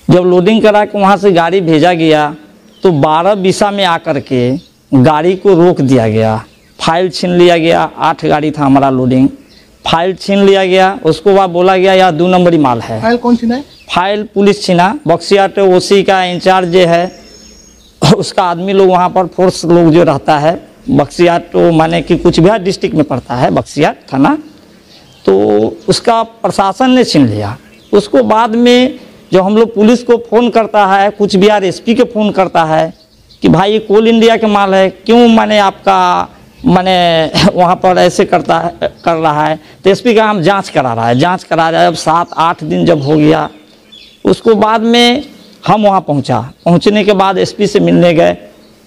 जब लोडिंग करा के वहाँ से गाड़ी भेजा गया तो 12 बीसा में आकर के गाड़ी को रोक दिया गया, फाइल छीन लिया गया। 8 गाड़ी था हमारा लोडिंग, फाइल छीन लिया गया। उसको बाद बोला गया यह 2 नंबरी माल है। फाइल कौन छीना है? फाइल पुलिस छीना। बक्सियाट ओसी का इंचार्ज है, उसका आदमी लोग वहाँ पर फोर्स लोग जो रहता है बक्सियाट तो माने कि कुछ बिहार डिस्ट्रिक्ट में पड़ता है बक्सियाट थाना, तो उसका प्रशासन ने छीन लिया। उसको बाद में जब हम लोग पुलिस को फ़ोन करता है, कुछ बिहार एसपी के फ़ोन करता है कि भाई ये कोल इंडिया के माल है, क्यों माने आपका माने वहाँ पर ऐसे कर रहा है। तो एसपी का हम जांच करा रहा है। अब 7-8 दिन जब हो गया, उसको बाद में हम वहाँ पहुँचने के बाद एसपी से मिलने गए।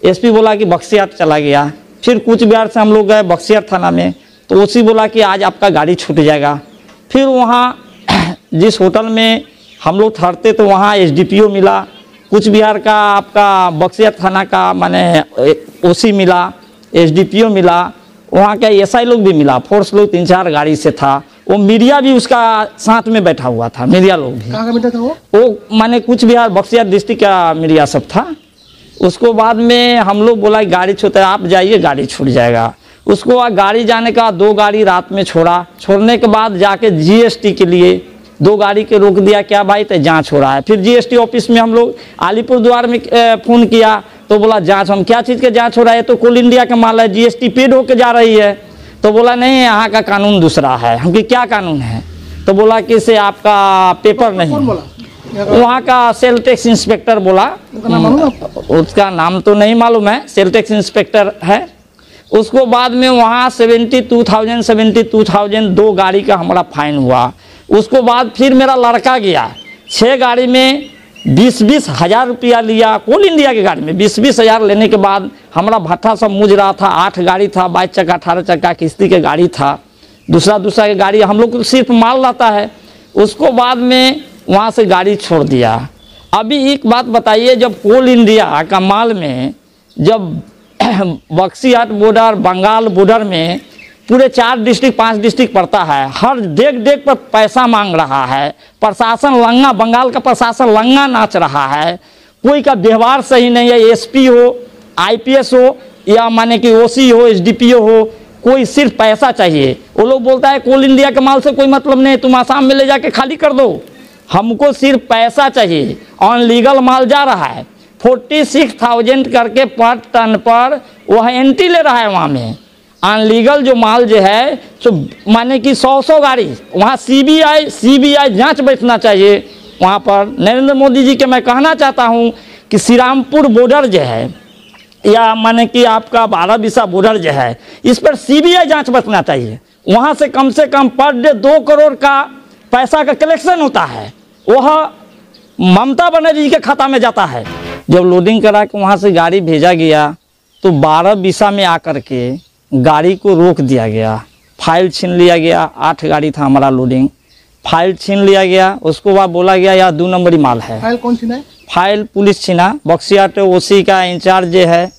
एसपी बोला कि बक्सियाट चला गया। फिर कुछ बिहार से हम लोग गए बक्सियाट थाना में, तो ओसी बोला कि आज आपका गाड़ी छूट जाएगा। फिर वहाँ जिस होटल में हम लोग ठहरते तो वहाँ एसडीपीओ मिला, कुछ बिहार का आपका बक्सियाट थाना का माने ओसी मिला, एसडीपीओ मिला, वहाँ का एसआई लोग भी मिला, फोर्स लोग 3-4 गाड़ी से था। वो मीडिया भी उसका साथ में बैठा हुआ था, मीडिया लोग भी। कहाँ का मीडिया था वो माने कुछ बिहार बक्सियाट डिस्ट्रिक्ट का मीडिया सब था। उसको बाद में हम लोग बोला गाड़ी छूटा है, आप जाइए गाड़ी छूट जाएगा। उसको गाड़ी जाने का 2 गाड़ी रात में छोड़ने के बाद जाके जीएसटी के लिए 2 गाड़ी के रोक दिया। क्या भाई तो जांच हो रहा है। फिर जीएसटी ऑफिस में हम लोग अलीपुर द्वार में फ़ोन किया तो बोला जांच, हम क्या चीज़ के जांच हो रहा है, तो कोल इंडिया का माल है, जीएसटी पेड होके जा रही है। तो बोला नहीं, यहाँ का कानून दूसरा है। हम कि क्या कानून है, तो बोला कि से आपका पेपर नहीं। वहाँ का सेल टैक्स इंस्पेक्टर बोला, उसका नाम तो नहीं मालूम है, सेल टैक्स इंस्पेक्टर है। उसको बाद में वहाँ 72,000 2 गाड़ी का हमारा फाइन हुआ। उसको बाद फिर मेरा लड़का गया, 6 गाड़ी में 20-20 हज़ार रुपया लिया। कोल इंडिया की गाड़ी में 20-20 हज़ार लेने के बाद हमारा भट्ठा सब मुझ रहा था। 8 गाड़ी था, 22 चक्का 18 चक्का किस्ती के गाड़ी था, दूसरा की गाड़ी। हम लोग सिर्फ माल लाता है। उसको बाद में वहाँ से गाड़ी छोड़ दिया। अभी एक बात बताइए, जब कोल इंडिया का माल में जब बक्सियाट बॉर्डर बंगाल बॉर्डर में पूरे 4 डिस्ट्रिक्ट 5 डिस्ट्रिक्ट पड़ता है, हर देख पर पैसा मांग रहा है। प्रशासन लंगा, बंगाल का प्रशासन लंगा नाच रहा है। कोई का व्यवहार सही नहीं है। एसपी हो, आईपीएस हो या माने कि ओसी हो, एसडीपीओ हो, कोई सिर्फ पैसा चाहिए। वो लोग बोलता है कोल इंडिया के माल से कोई मतलब नहीं, तुम आसाम में ले जाके खाली कर दो, हमको सिर्फ पैसा चाहिए। अनलीगल माल जा रहा है, 46,000 करके पर टन पर वह एंट्री ले रहा है। वहाँ में अनलीगल जो माल जो है तो माने कि 100 गाड़ी वहाँ सीबीआई जांच बैठना चाहिए वहाँ पर। नरेंद्र मोदी जी के मैं कहना चाहता हूँ कि श्रीरामपुर बॉर्डर जो है या माने कि आपका 12 बीसा बॉर्डर जो है, इस पर सीबीआई जांच बैठना चाहिए। वहाँ से कम पर डे 2 करोड़ का पैसा का कलेक्शन होता है, वह ममता बनर्जी जी के खाता में जाता है। जब लोडिंग करा के वहाँ से गाड़ी भेजा गया तो 12 बीसा में आकर के गाड़ी को रोक दिया गया, फाइल छीन लिया गया। 8 गाड़ी था हमारा लोडिंग, फाइल छीन लिया गया। उसको बाद बोला गया यह 2 नंबरी माल है। फाइल कौन छीना है? फाइल पुलिस छीना। बक्सियाट ओसी का इंचार्ज है,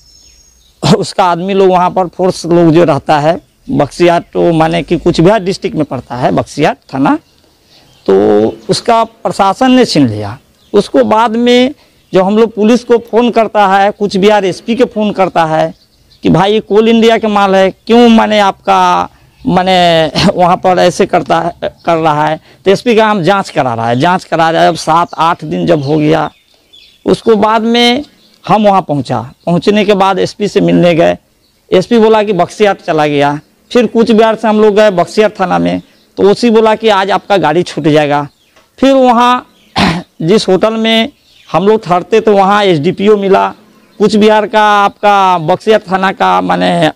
उसका आदमी लोग वहाँ पर फोर्स लोग जो रहता है बक्सियाट तो माने कि कुछ बिहार डिस्ट्रिक्ट में पड़ता है बक्सियाट थाना, तो उसका प्रशासन ने छीन लिया। उसको बाद में जब हम लोग पुलिस को फ़ोन करता है, कुछ बिहार एसपी के फ़ोन करता है कि भाई ये कोल इंडिया के माल है, क्यों माने आपका माने वहाँ पर ऐसे कर रहा है। तो एसपी का हम जांच करा रहा है। अब 7-8 दिन जब हो गया, उसको बाद में हम वहाँ पहुँचने के बाद एसपी से मिलने गए। एसपी बोला कि बक्सियाट चला गया। फिर कुछ बिहार से हम लोग गए बक्सियाट थाना में, तो ओसी बोला कि आज आपका गाड़ी छूट जाएगा। फिर वहाँ जिस होटल में हम लोग ठहरते तो वहाँ एसडीपीओ मिला, कुछ बिहार का आपका बक्सियाट थाना का माने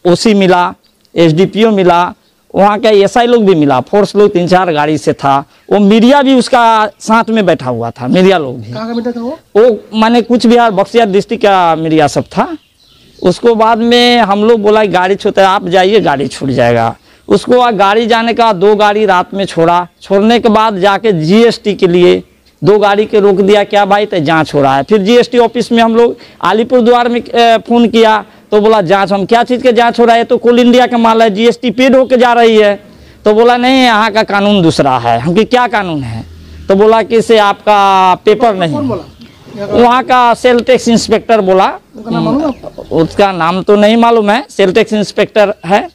ओसी मिला, एसडीपीओ मिला, वहाँ का एसआई लोग भी मिला, फोर्स लोग 3-4 गाड़ी से था। वो मीडिया भी उसका साथ में बैठा हुआ था, मीडिया लोग भी। कहाँ का मीडिया था वो माने कुछ बिहार बक्सियाट डिस्ट्रिक्ट का मीडिया सब था। उसको बाद में हम लोग बोला गाड़ी छूटा है, आप जाइए गाड़ी छूट जाएगा। उसको गाड़ी जाने का 2 गाड़ी रात में छोड़ने के बाद जाके जीएसटी के लिए 2 गाड़ी के रोक दिया। क्या भाई तो जांच हो रहा है। फिर जीएसटी ऑफिस में हम लोग अलीपुर द्वार में फ़ोन किया तो बोला जांच, हम क्या चीज़ के जांच हो रहा है, तो कोल इंडिया का माल है, जीएसटी पेड होके जा रही है। तो बोला नहीं, यहाँ का कानून दूसरा है। हम कि क्या कानून है, तो बोला कि इसे आपका पेपर नहीं, वहाँ का सेल टैक्स इंस्पेक्टर बोला, उसका नाम तो नहीं मालूम है, सेल टैक्स इंस्पेक्टर है।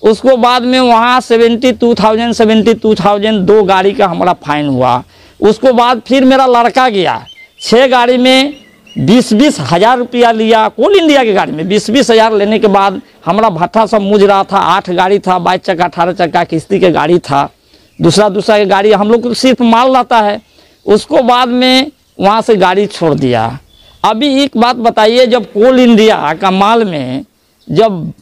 उसको बाद में वहाँ 72,000 2 गाड़ी का हमारा फाइन हुआ। उसको बाद फिर मेरा लड़का गया, 6 गाड़ी में 20-20 हज़ार रुपया लिया, कोल इंडिया की गाड़ी में 20-20 हज़ार लेने के बाद हमारा भट्ठा सब मुझ रहा था। 8 गाड़ी था, 22 चक्का 18 चक्का किस्ती के गाड़ी था, दूसरा की गाड़ी, हम लोग को सिर्फ माल रहता है। उसको बाद में वहाँ से गाड़ी छोड़ दिया। अभी एक बात बताइए, जब कोल इंडिया का माल में जब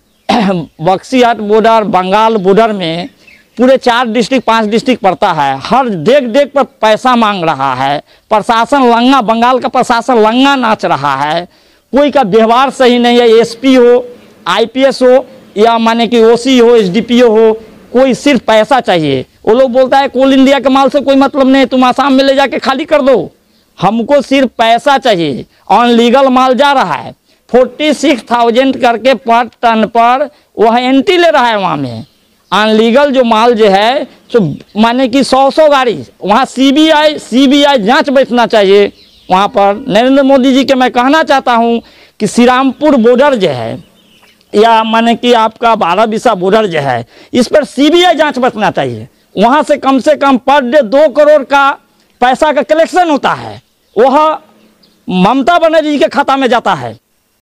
बक्सीहाट बॉर्डर, बंगाल बॉर्डर में पूरे 4 डिस्ट्रिक्ट 5 डिस्ट्रिक्ट पड़ता है, हर देख पर पैसा मांग रहा है, प्रशासन लंगा, बंगाल का प्रशासन लंगा नाच रहा है, कोई का व्यवहार सही नहीं है। एसपी हो, आईपीएस हो या माने कि ओसी हो, एसडीपीओ हो, कोई सिर्फ पैसा चाहिए। वो लोग बोलता है कोल इंडिया के माल से कोई मतलब नहीं, तुम आसाम में ले जाके खाली कर दो, हमको सिर्फ पैसा चाहिए। अनलीगल माल जा रहा है, 46,000 करके पर टन पर वह एंट्री ले रहा है वहाँ में। अनलीगल जो माल जो है तो माने कि 100 गाड़ी, वहाँ सीबीआई जांच बैठना चाहिए वहाँ पर। नरेंद्र मोदी जी के मैं कहना चाहता हूँ कि श्री रामपुर बॉर्डर जो है या माने कि आपका 12 बॉर्डर जो है, इस पर सीबीआई जांच बैठना चाहिए। वहाँ से कम पर डे 2 करोड़ का पैसा का कलेक्शन होता है, वह ममता बनर्जी के खाता में जाता है।